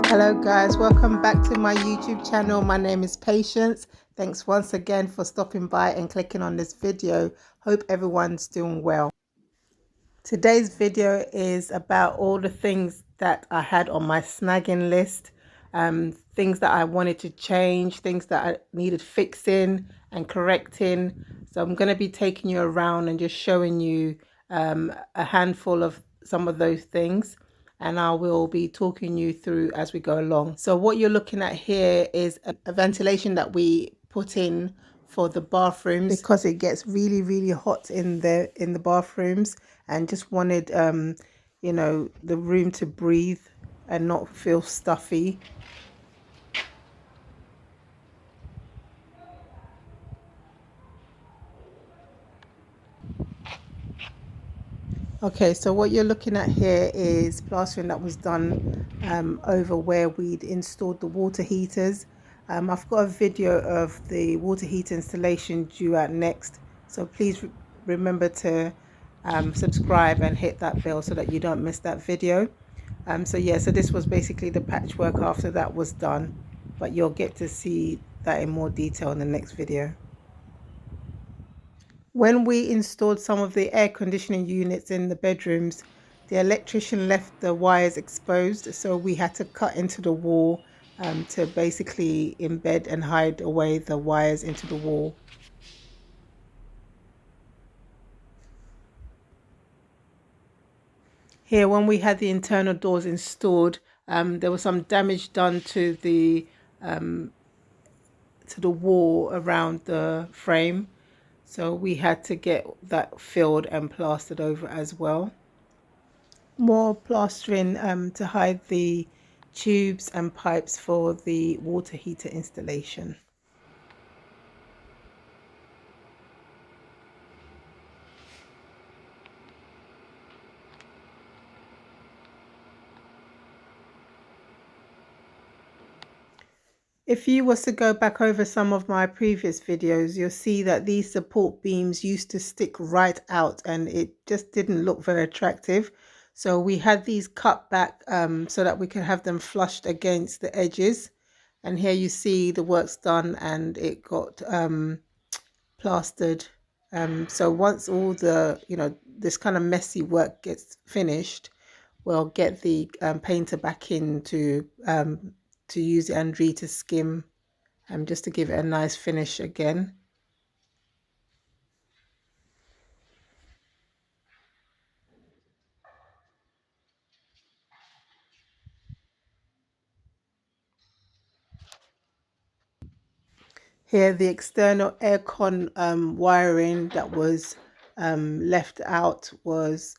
Hello guys, welcome back to my YouTube channel. My name is Patience. Thanks once again for stopping by and clicking on this video. Hope everyone's doing well. Today's video is about all the things that I had on my snagging list, things that I wanted to change, things that I needed fixing and correcting. So I'm going to be taking you around and just showing you a handful of some of those things, and I will be talking you through as we go along. So what you're looking at here is a ventilation that we put in for the bathrooms because it gets really hot in the bathrooms, and just wanted you know, the room to breathe and not feel stuffy. Okay, so what you're looking at here is plastering that was done over where we'd installed the water heaters. I've got a video of the water heater installation due out next, so please remember to subscribe and hit that bell so that you don't miss that video. So yeah, so this was basically the patchwork after that was done, but you'll get to see that in more detail in the next video. When we installed some of the air conditioning units in the bedrooms, the electrician left the wires exposed, so we had to cut into the wall to basically embed and hide away the wires into the wall. Here, when we had the internal doors installed, there was some damage done to the wall around the frame. So we had to get that filled and plastered over as well. More plastering to hide the tubes and pipes for the water heater installation. If you was to go back over some of my previous videos, you'll see that these support beams used to stick right out and it just didn't look very attractive. So we had these cut back so that we could have them flushed against the edges. And here you see the work's done and it got plastered. So once all the, you know, this kind of messy work gets finished, we'll get the painter back in to use it and to skim just to give it a nice finish again. Here the external aircon wiring that was left out was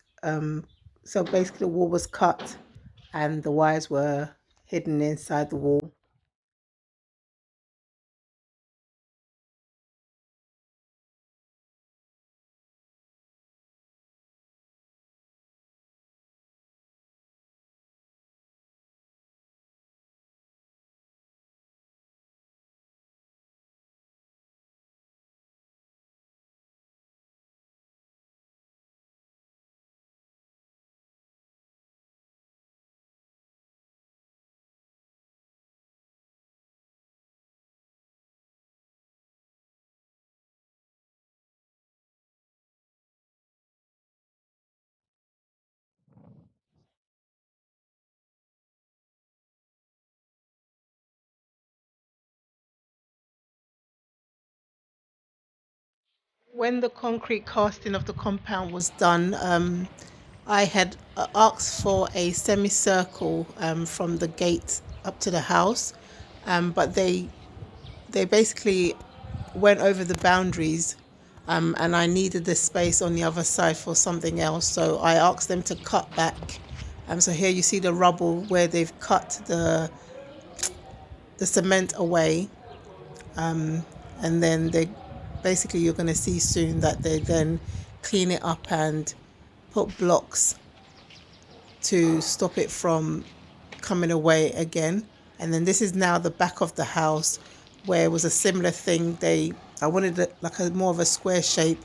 so basically the wall was cut and the wires were hidden inside the wall. When the concrete casting of the compound was done, I had asked for a semicircle from the gate up to the house, but they basically went over the boundaries, and I needed the space on the other side for something else, so I asked them to cut back. So here you see the rubble where they've cut the cement away, and then they basically, you're going to see soon that they then clean it up and put blocks to stop it from coming away again. And then this is now the back of the house where it was a similar thing. I wanted it like a more of a square shape,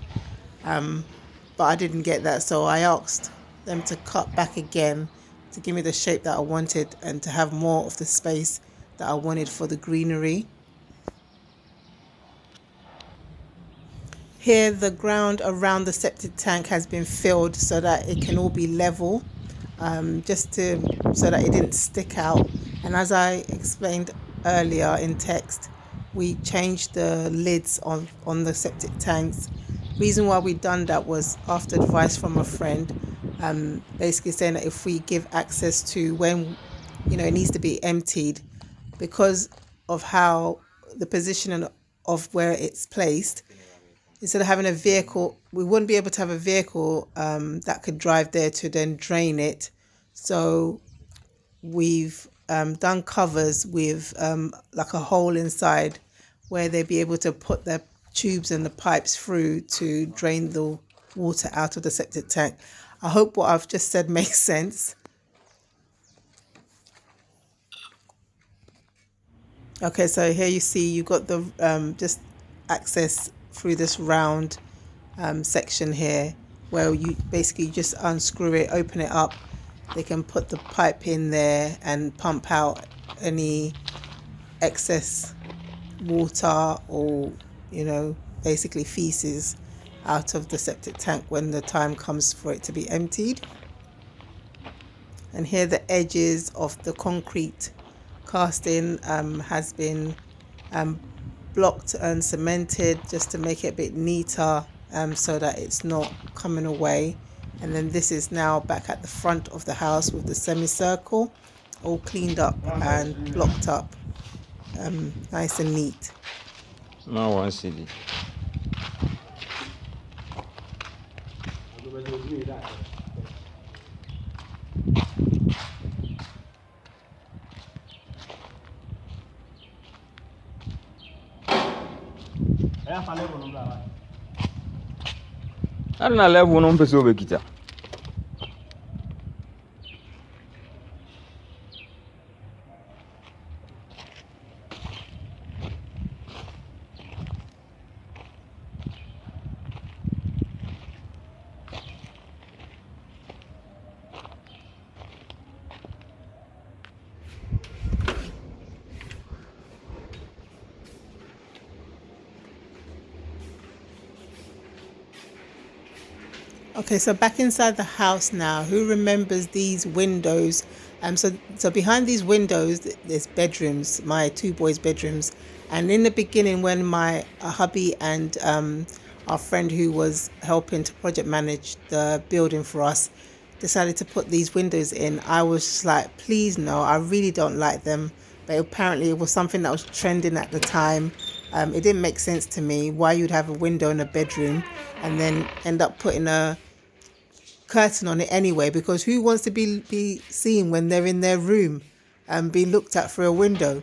but I didn't get that, so I asked them to cut back again to give me the shape that I wanted and to have more of the space that I wanted for the greenery. Here the ground around the septic tank has been filled so that it can all be level, just to so that it didn't stick out. And as I explained earlier in text, we changed the lids on the septic tanks. Reason why we done that was after advice from a friend, basically saying that if we give access to when it needs to be emptied, because of how the position of where it's placed, instead of having a vehicle, we wouldn't be able to have a vehicle that could drive there to then drain it. So we've done covers with like a hole inside where they'd be able to put their tubes and the pipes through to drain the water out of the septic tank. I hope what I've just said makes sense. Okay, so here you see you've got the just access through this round section here, where you basically just unscrew it, open it up. They can put the pipe in there and pump out any excess water or basically feces out of the septic tank when the time comes for it to be emptied. And here the edges of the concrete casting has been blocked and cemented just to make it a bit neater, so that it's not coming away. And then this is now back at the front of the house with the semicircle all cleaned up and blocked up, nice and neat. Now one CD. Arina level non peso be kita. Okay, so back inside the house now. Who remembers these windows? So behind these windows, there's bedrooms, my two boys' bedrooms. And in the beginning, when my hubby and our friend who was helping to project manage the building for us decided to put these windows in, I was just like, please no, I really don't like them. But apparently it was something that was trending at the time. It didn't make sense to me why you'd have a window in a bedroom and then end up putting a curtain on it anyway, because who wants to be seen when they're in their room and be looked at through a window?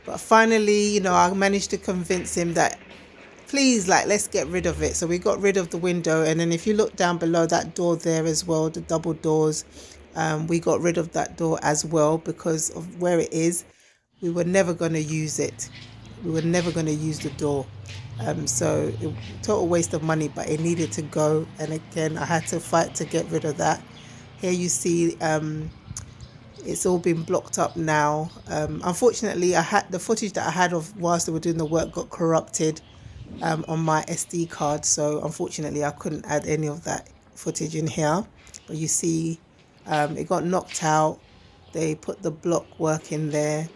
But finally, I managed to convince him that please, like, let's get rid of it. So we got rid of the window, and then if you look down below that door there as well, the double doors, we got rid of that door as well because of where it is. We were never going to use it. We were never going to use the door. So total waste of money, but it needed to go. And again, I had to fight to get rid of that. Here you see it's all been blocked up now. Unfortunately, I had the footage that I had of whilst they were doing the work got corrupted on my SD card. So unfortunately, I couldn't add any of that footage in here. But you see, it got knocked out. They put the block work in there.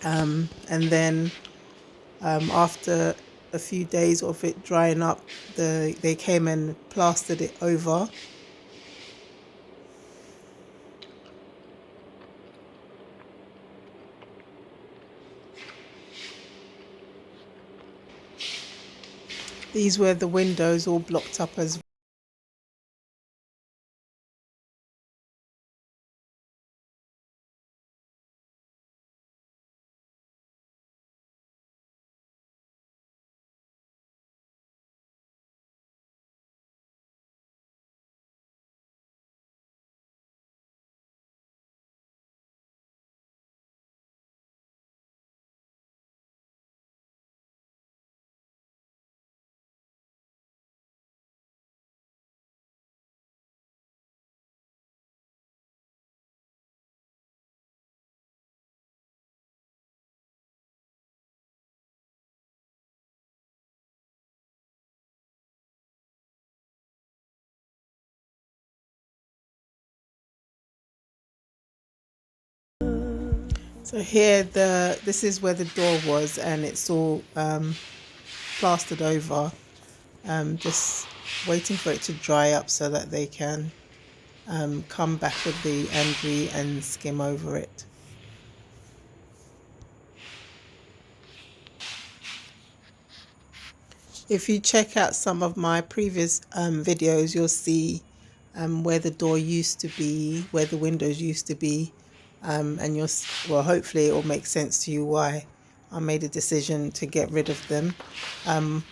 And then after a few days of it drying up, they came and plastered it over. These were the windows all blocked up as well. So here this is where the door was, and it's all plastered over. Just waiting for it to dry up so that they can come back with the Andre and skim over it. If you check out some of my previous videos, you'll see where the door used to be, where the windows used to be, and well, hopefully it will make sense to you why I made a decision to get rid of them.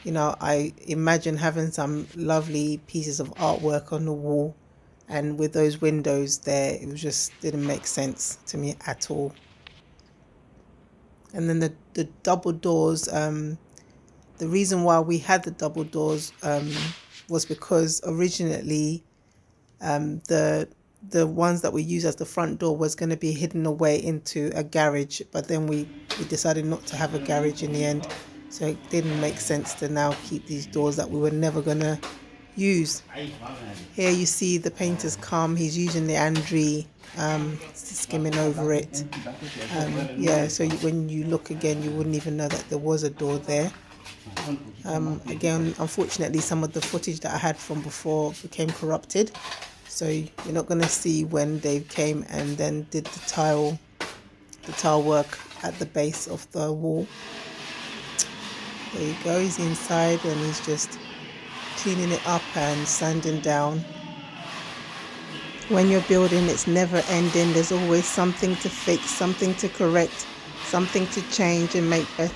You know, I imagine having some lovely pieces of artwork on the wall, and with those windows there, it just didn't make sense to me at all. And then the double doors, the reason why we had the double doors was because originally the ones that we use as the front door was going to be hidden away into a garage, but then we decided not to have a garage in the end, so it didn't make sense to now keep these doors that we were never going to use. Here you see the painter's come, he's using the Andre, skimming over it. Yeah, so when you look again, you wouldn't even know that there was a door there. Again, unfortunately, some of the footage that I had from before became corrupted, so you're not going to see when they came and then did the tile work at the base of the wall. There you go, he's inside and he's just cleaning it up and sanding down. When you're building, it's never ending. There's always something to fix, something to correct, something to change and make better.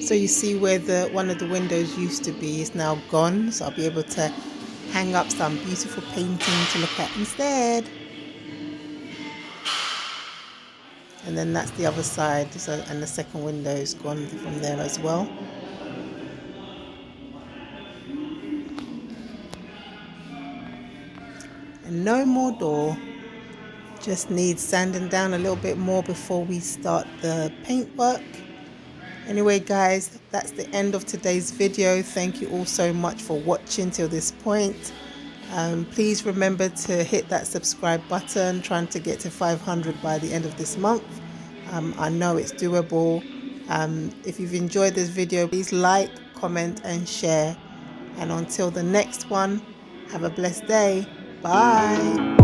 So you see where one of the windows used to be is now gone, so I'll be able to hang up some beautiful painting to look at instead. And then that's the other side, so, and the second window is gone from there as well. And no more door, just needs sanding down a little bit more before we start the paintwork. Anyway guys, that's the end of today's video. Thank you all so much for watching till this point. Please remember to hit that subscribe button, trying to get to 500 by the end of this month. I know it's doable. If you've enjoyed this video, please like, comment and share. And until the next one, have a blessed day. Bye.